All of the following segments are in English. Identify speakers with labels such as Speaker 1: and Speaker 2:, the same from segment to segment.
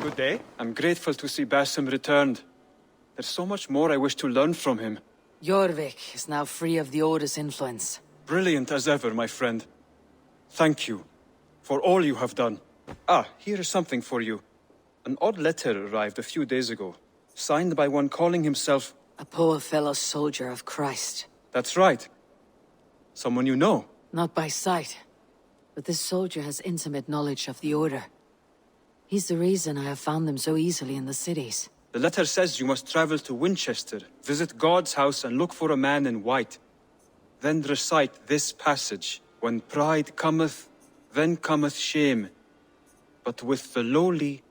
Speaker 1: Good day. I'm grateful to see Basim returned. There's so much more I wish to learn from him.
Speaker 2: Jorvik is now free of the Order's influence.
Speaker 1: Brilliant as ever, my friend. Thank you for all you have done. Ah, here is something for you. An odd letter arrived a few days ago, signed by one calling himself...
Speaker 2: A poor fellow soldier of Christ.
Speaker 1: That's right. Someone you know.
Speaker 2: Not by sight, but this soldier has intimate knowledge of the Order. He's the reason I have found them so easily in the cities.
Speaker 1: The letter says you must travel to Winchester, visit God's house and look for a man in white. Then recite this passage. When pride cometh, then cometh shame. But with the lowly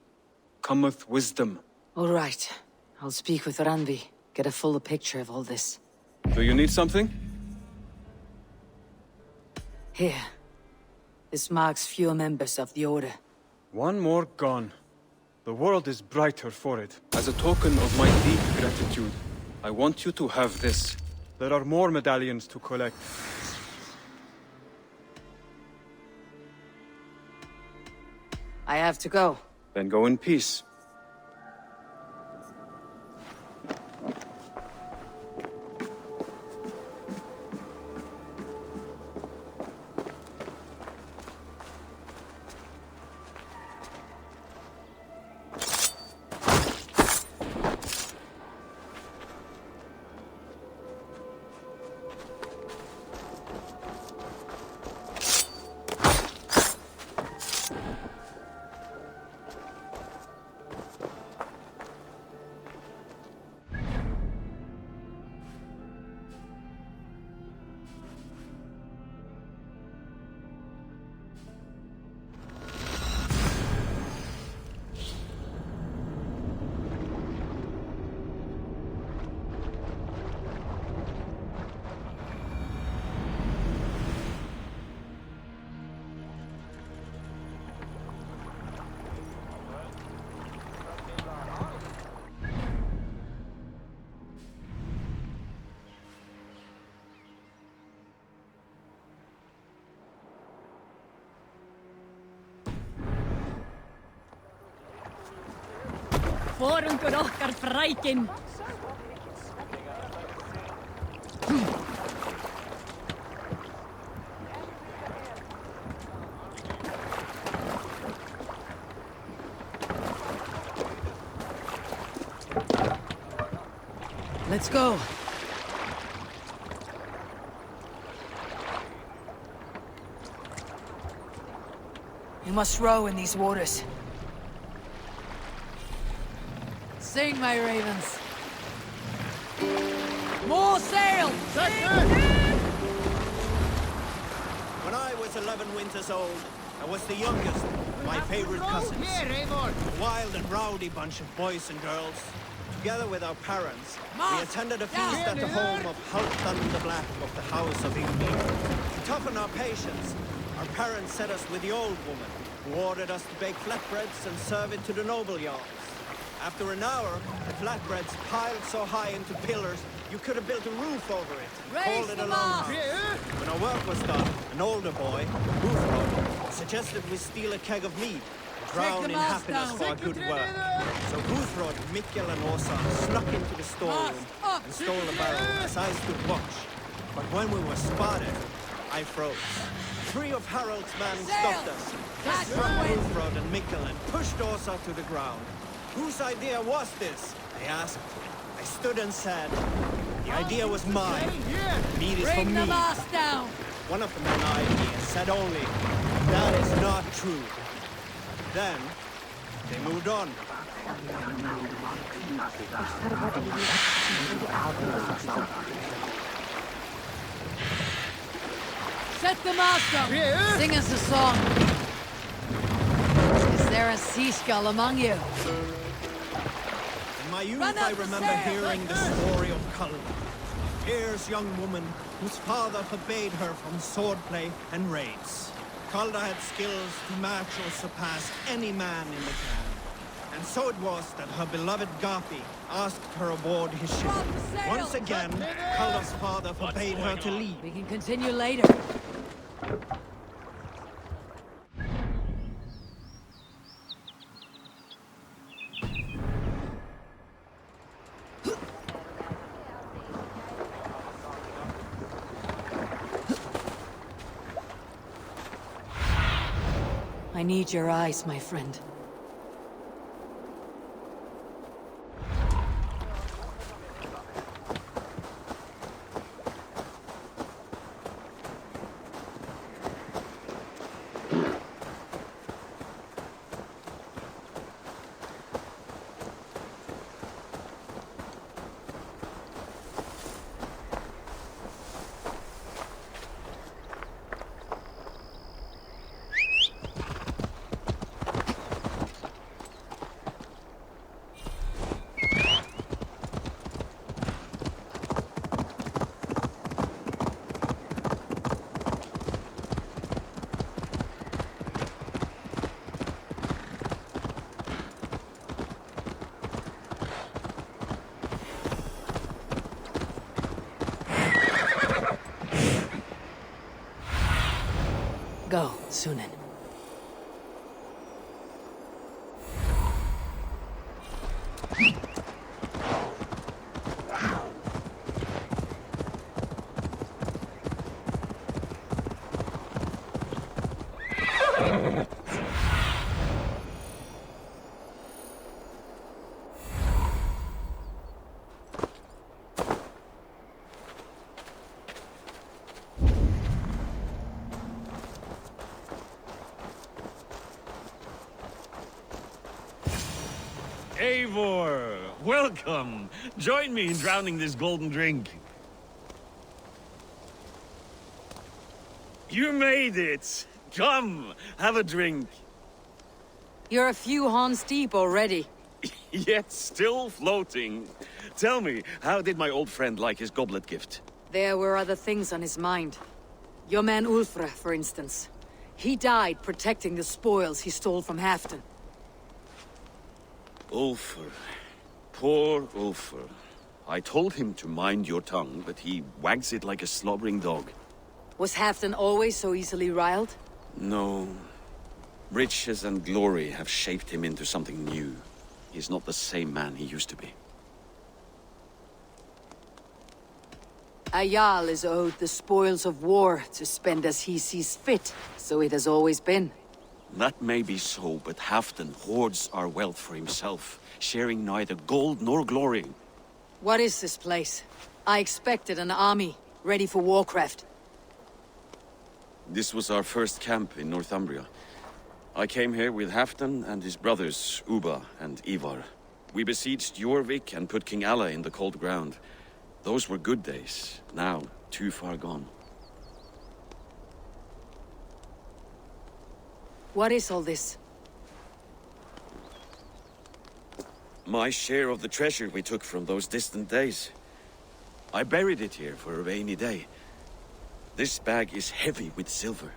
Speaker 1: cometh wisdom.
Speaker 2: All right. I'll speak with Ranvi, get a fuller picture of all this.
Speaker 1: Do you need something?
Speaker 2: Here. This marks fewer members of the Order.
Speaker 1: One more gone. The world is brighter for it. As a token of my deep gratitude, I want you to have this. There are more medallions to collect.
Speaker 2: I have to go.
Speaker 1: Then go in peace.
Speaker 3: Forungur okkar frækin.
Speaker 2: Let's go. We must row in these waters. Sing, my ravens. More sail!
Speaker 4: When I was 11 winters old, I was the youngest of my favorite cousins. A wild and rowdy bunch of boys and girls. Together with our parents, we attended a feast at the home of Halfdan the Black of the House of England. To toughen our patience, our parents set us with the old woman, who ordered us to bake flatbreads and serve it to the noble jarls. After an hour, the flatbreads piled so high into pillars, you could have built a roof over it and called it a longhouse. When our work was done, an older boy, Guthrod, suggested we steal a keg of mead and drown in happiness for our good work. So Guthrod, Mikkel and Åsa snuck into the storeroom and stole a barrel as I stood watch. But when we were spotted, I froze. 3 of Harald's men stopped us, struck Guthrod and Mikkel and pushed Åsa to the ground. Whose idea was this? They asked. I stood and said, the idea was mine. Mead is for me.
Speaker 2: Bring the mast down!
Speaker 4: One of the men eyed me and said only, that is not true. Then, they moved on.
Speaker 2: Set the mast up! Sing us a song! Is there a seagull among you?
Speaker 4: In my youth, I remember hearing the story of Kalda, a fierce young woman whose father forbade her from swordplay and raids. Kalda had skills to match or surpass any man in the clan. And so it was that her beloved Garpi asked her aboard his ship. Once again, Kalda's father forbade her to leave.
Speaker 2: We can continue later. I need your eyes, my friend. Go, Sunan.
Speaker 5: Eivor, welcome. Join me in drowning this golden drink. You made it. Come, have a drink.
Speaker 2: You're a few horns deep already.
Speaker 5: Yet still floating. Tell me, how did my old friend like his goblet gift?
Speaker 2: There were other things on his mind. Your man Ulfre, for instance. He died protecting the spoils he stole from Halfdan.
Speaker 5: Ulfr. Poor Ulfr. I told him to mind your tongue, but he wags it like a slobbering dog.
Speaker 2: Was Halfdan always so easily riled?
Speaker 5: No. Riches and glory have shaped him into something new. He's not the same man he used to be.
Speaker 2: A Jarl is owed the spoils of war to spend as he sees fit, so it has always been.
Speaker 5: That may be so, but Halfdan hoards our wealth for himself, sharing neither gold nor glory.
Speaker 2: What is this place? I expected an army, ready for warcraft.
Speaker 5: This was our first camp in Northumbria. I came here with Halfdan and his brothers, Ubba and Ivar. We besieged Jorvik and put King Alla in the cold ground. Those were good days, now too far gone.
Speaker 2: What is all this?
Speaker 5: My share of the treasure we took from those distant days. I buried it here for a rainy day. This bag is heavy with silver.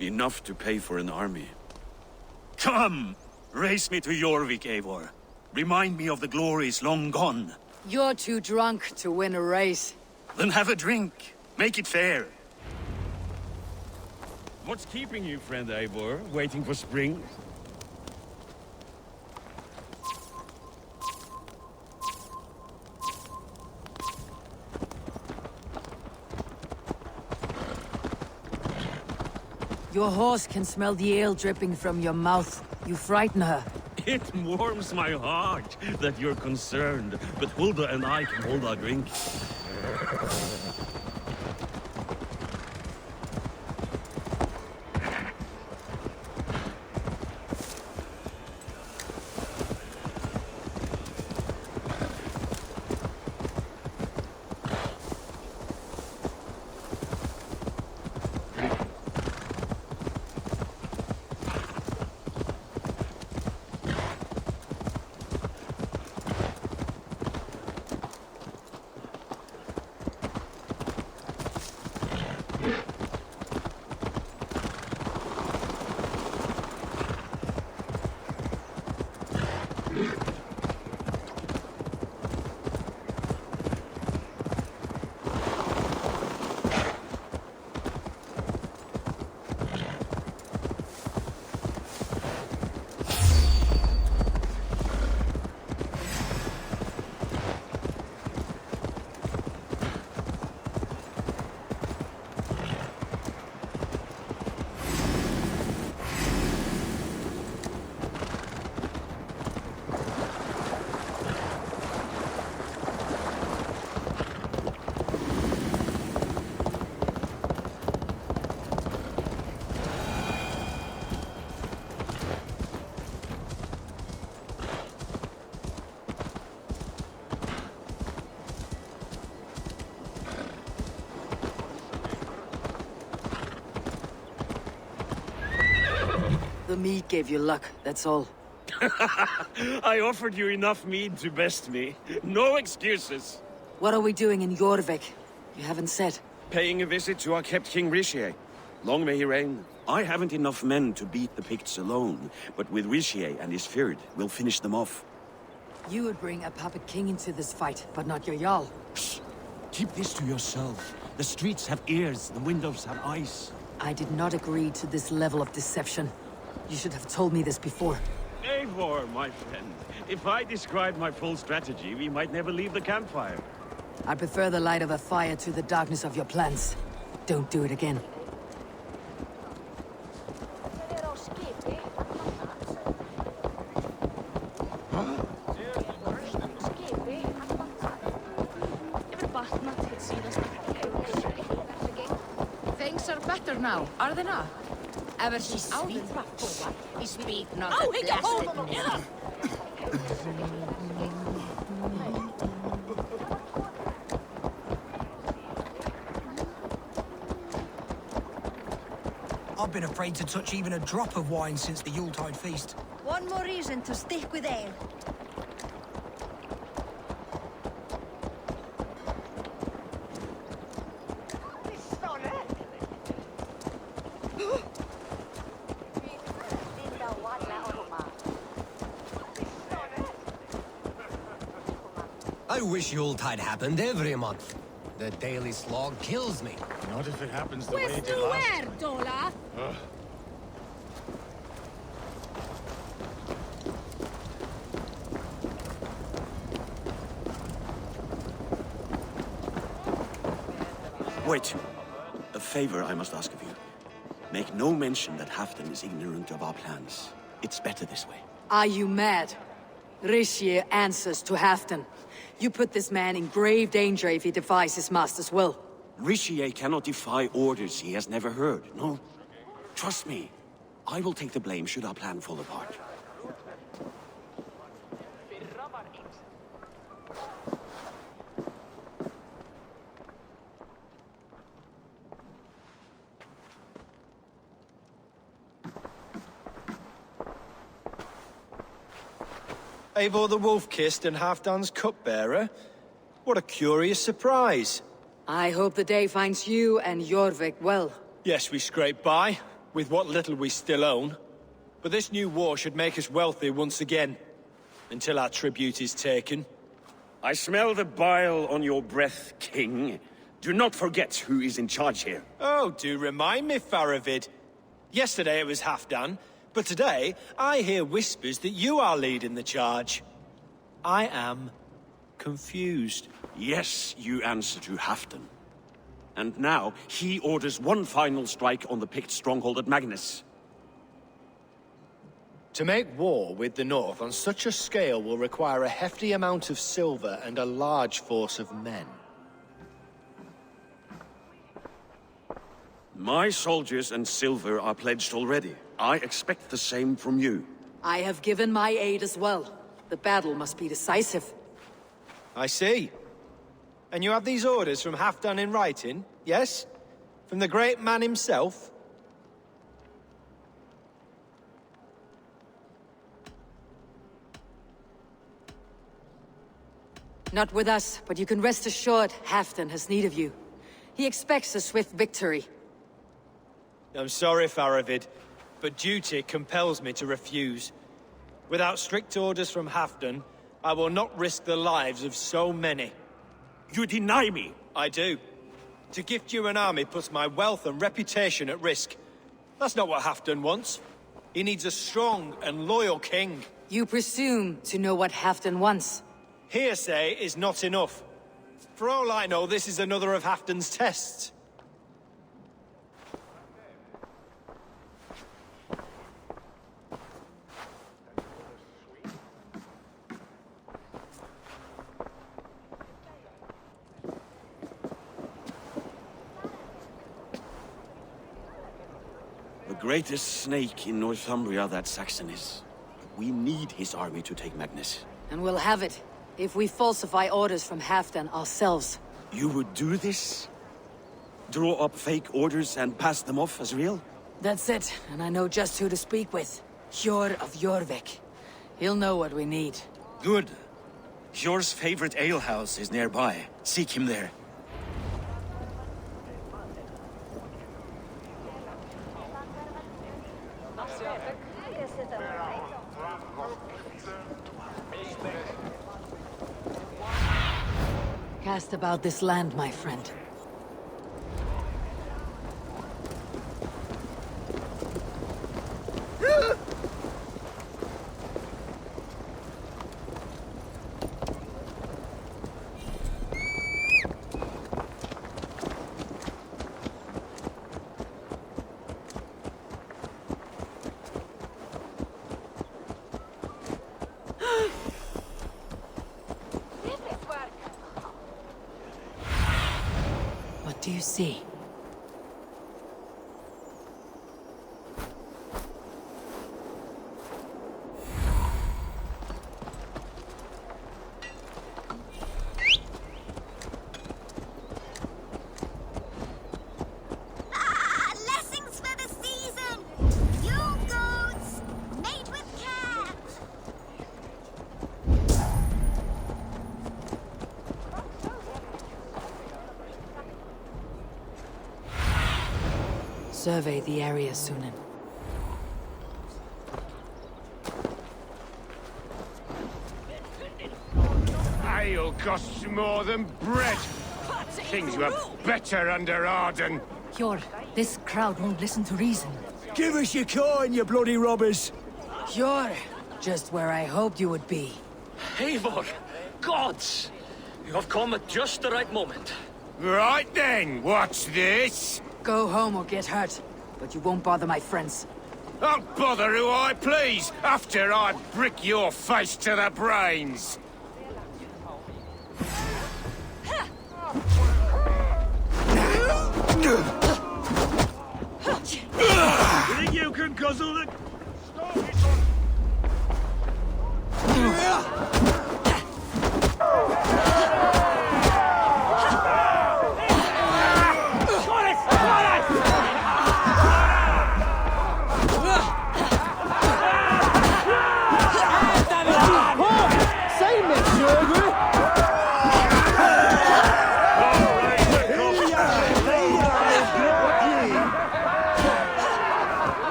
Speaker 5: Enough to pay for an army. Come! Race me to Jorvik, Eivor. Remind me of the glories long gone.
Speaker 2: You're too drunk to win a race.
Speaker 5: Then have a drink. Make it fair. What's keeping you, friend Eivor? Waiting for spring?
Speaker 2: Your horse can smell the ale dripping from your mouth. You frighten her.
Speaker 5: It warms my heart that you're concerned, but Hulda and I can hold our drink.
Speaker 2: The meat gave you luck, that's all.
Speaker 5: I offered you enough mead to best me. No excuses.
Speaker 2: What are we doing in Jorvik? You haven't said.
Speaker 5: Paying a visit to our kept King Richier. Long may he reign. I haven't enough men to beat the Picts alone, but with Richier and his Fyrd, we'll finish them off.
Speaker 2: You would bring a puppet king into this fight, but not your Jarl.
Speaker 5: Psst. Keep this to yourself. The streets have ears, the windows have eyes.
Speaker 2: I did not agree to this level of deception. You should have told me this before.
Speaker 5: Eivor, my friend. If I described my full strategy, we might never leave the campfire.
Speaker 2: I prefer the light of a fire to the darkness of your plans. Don't do it again.
Speaker 6: Things are better now, are they not? Ever since we speak not a blessed name.
Speaker 7: I've been afraid to touch even a drop of wine since the Yuletide feast.
Speaker 6: One more reason to stick with ale.
Speaker 7: I wish Yuletide happened every month. The daily slog kills me.
Speaker 8: Not if it happens the way
Speaker 3: Where's
Speaker 8: it did
Speaker 3: the
Speaker 8: last
Speaker 3: where,
Speaker 8: time.
Speaker 3: Dola?
Speaker 5: Wait. A favor I must ask of you. Make no mention that Halfdan is ignorant of our plans. It's better this way.
Speaker 2: Are you mad? Richier answers to Halfdan. You put this man in grave danger if he defies his master's will.
Speaker 5: Richier cannot defy orders he has never heard, no? Trust me. I will take the blame should our plan fall apart.
Speaker 9: Eivor the Wolf-Kissed and Halfdan's cupbearer? What a curious surprise.
Speaker 2: I hope the day finds you and Jorvik well.
Speaker 9: Yes, we scrape by, with what little we still own. But this new war should make us wealthy once again. Until our tribute is taken.
Speaker 5: I smell the bile on your breath, King. Do not forget who is in charge here.
Speaker 9: Oh, do remind me, Faravid. Yesterday it was Halfdan, but today I hear whispers that you are leading the charge. I am confused.
Speaker 5: Yes, you answer to Halfdan. And now, he orders one final strike on the Pict stronghold at Magnus.
Speaker 9: To make war with the North on such a scale will require a hefty amount of silver and a large force of men.
Speaker 5: My soldiers and silver are pledged already. I expect the same from you.
Speaker 2: I have given my aid as well. The battle must be decisive.
Speaker 9: I see. And you have these orders from Halfdan in writing, yes? From the great man himself?
Speaker 2: Not with us, but you can rest assured Halfdan has need of you. He expects a swift victory.
Speaker 9: I'm sorry, Faravid, but duty compels me to refuse. Without strict orders from Halfdan, I will not risk the lives of so many.
Speaker 5: You deny me!
Speaker 9: I do. To gift you an army puts my wealth and reputation at risk. That's not what Halfdan wants. He needs a strong and loyal king.
Speaker 2: You presume to know what Halfdan wants.
Speaker 9: Hearsay is not enough. For all I know, this is another of Halfdan's tests.
Speaker 5: The greatest snake in Northumbria that Saxon is. We need his army to take Magnus.
Speaker 2: And we'll have it, if we falsify orders from Halfdan ourselves.
Speaker 5: You would do this? Draw up fake orders and pass them off as real?
Speaker 2: That's it, and I know just who to speak with. Hjor of Jorvik. He'll know what we need.
Speaker 5: Good. Hjor's favorite alehouse is nearby. Seek him there.
Speaker 2: Cast about this land, my friend. What do you see?
Speaker 8: Blessings for the season! You goats, mate with care!
Speaker 2: Survey the area, Sunan.
Speaker 10: Ale costs more than bread. Things were better under Arden.
Speaker 3: Hjor, this crowd won't listen to reason.
Speaker 9: Give us your coin, you bloody robbers!
Speaker 2: Hjor, just where I hoped you would be.
Speaker 11: Eivor! Gods! You have come at just the right moment.
Speaker 10: Right then, what's this?
Speaker 2: Go home or get hurt, but you won't bother my friends.
Speaker 10: I'll bother who I please, after I brick your face to the brains.
Speaker 5: You think you can guzzle it?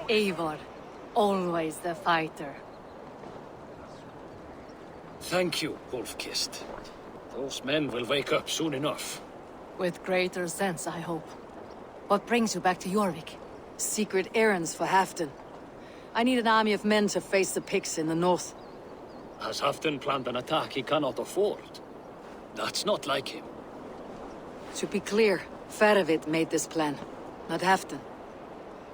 Speaker 3: Eivor, always the fighter.
Speaker 11: Thank you, Wolf-Kissed. Those men will wake up soon enough.
Speaker 3: With greater sense, I hope. What brings you back to Jorvik?
Speaker 2: Secret errands for Halfdan. I need an army of men to face the Picts in the north.
Speaker 11: Has Halfdan planned an attack he cannot afford? That's not like him.
Speaker 2: To be clear, Faravid made this plan, not Halfdan.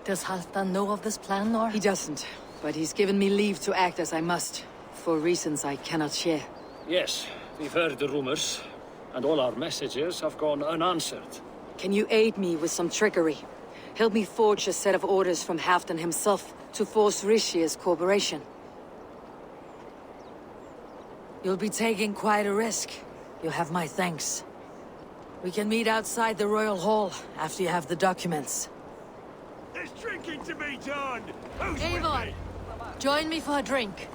Speaker 3: Does Halfdan know of this plan, or?
Speaker 2: He doesn't, but he's given me leave to act as I must, for reasons I cannot share.
Speaker 11: Yes, we've heard the rumors, and all our messages have gone unanswered.
Speaker 2: Can you aid me with some trickery? Help me forge a set of orders from Halfdan himself to force Rishia's cooperation. You'll be taking quite a risk. You'll have my thanks. We can meet outside the Royal Hall after you have the documents.
Speaker 10: There's drinking to be done! Who's
Speaker 3: Eivor, join me for a drink.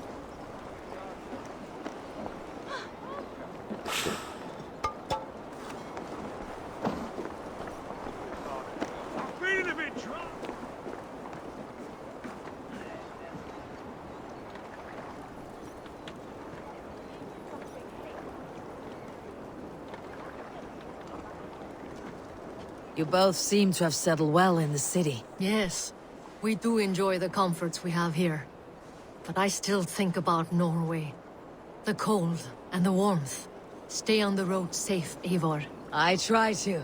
Speaker 10: Feeling a bit drunk?
Speaker 2: You both seem to have settled well in the city.
Speaker 3: Yes, we do enjoy the comforts we have here. But I still think about Norway. The cold and the warmth. Stay on the road safe, Eivor.
Speaker 2: I try to.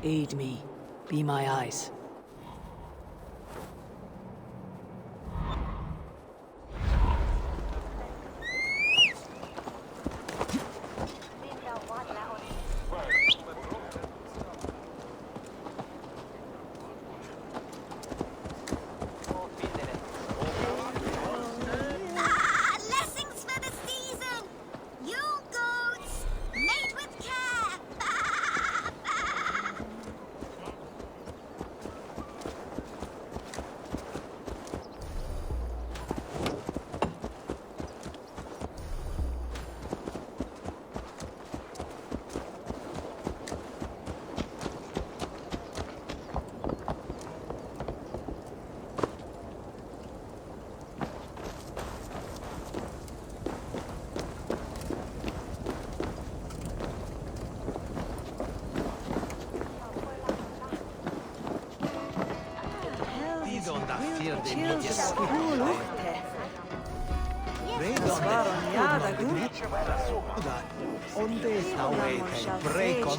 Speaker 2: Aid me. Be my eyes.
Speaker 8: Blessings for the season! You goats, made with care!
Speaker 12: Onde stauete precon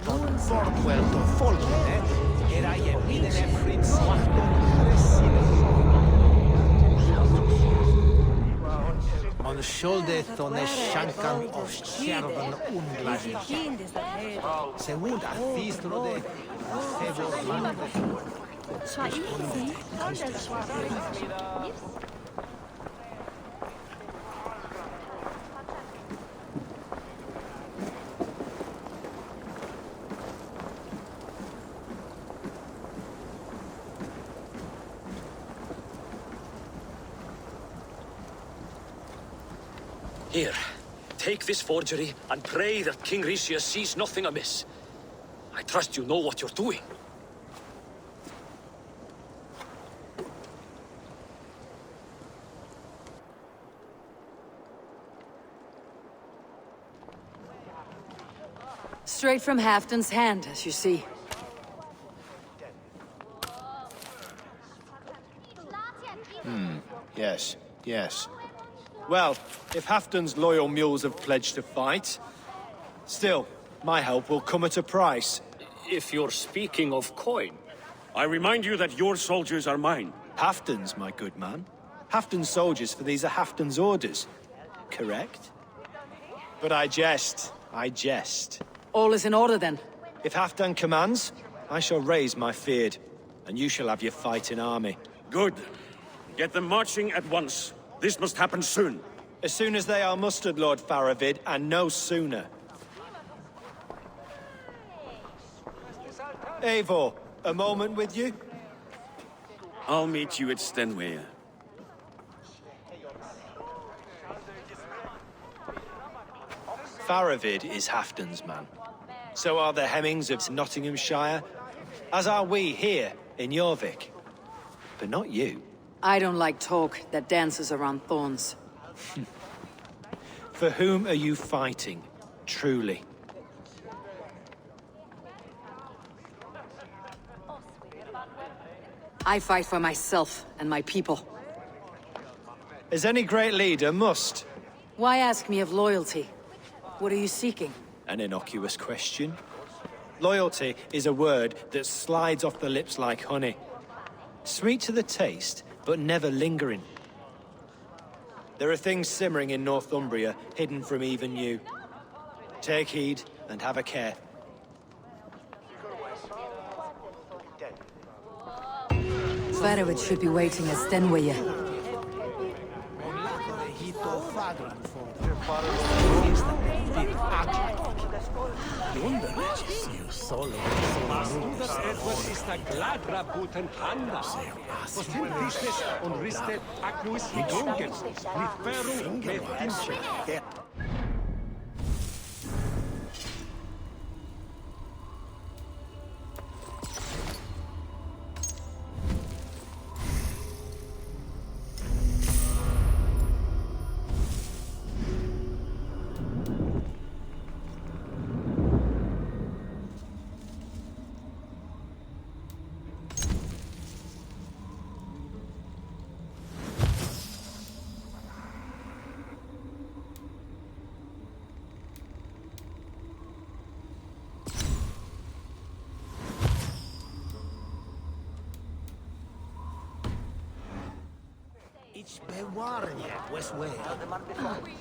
Speaker 12: von fortwelto folgende era je midden frit slachten on schulde thone shankan of scherven ungladig segunda thistrode fevor lande
Speaker 11: Here, take this forgery and pray that King Ricius sees nothing amiss. I trust you know what you're doing.
Speaker 2: Straight from Halfton's hand, as you see.
Speaker 9: Yes, yes. Well, if Halfton's loyal mules have pledged to fight, still, my help will come at a price.
Speaker 11: If you're speaking of coin.
Speaker 5: I remind you that your soldiers are mine.
Speaker 9: Halfton's, my good man. Halfton's soldiers, for these are Halfton's orders. Correct? But I jest. I jest.
Speaker 2: All is in order, then.
Speaker 9: If Halfdan commands, I shall raise my feared, and you shall have your fighting army.
Speaker 5: Good. Get them marching at once. This must happen soon.
Speaker 9: As soon as they are mustered, Lord Faravid, and no sooner. Eivor, a moment with you?
Speaker 5: I'll meet you at Stenway.
Speaker 9: Faravid is Halfdan's man. So are the Hemmings of Nottinghamshire, as are we here in Jorvik. But not you.
Speaker 2: I don't like talk that dances around thorns.
Speaker 9: For whom are you fighting, truly?
Speaker 2: I fight for myself and my people.
Speaker 9: As any great leader must.
Speaker 2: Why ask me of loyalty? What are you seeking?
Speaker 9: An innocuous question. Loyalty is a word that slides off the lips like honey. Sweet to the taste, but never lingering. There are things simmering in Northumbria, hidden from even you. Take heed, and have a care.
Speaker 2: Faravid should be waiting at Stenway.
Speaker 12: Ich bewarnie, Westway.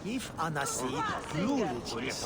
Speaker 12: If Anasi, Lulich.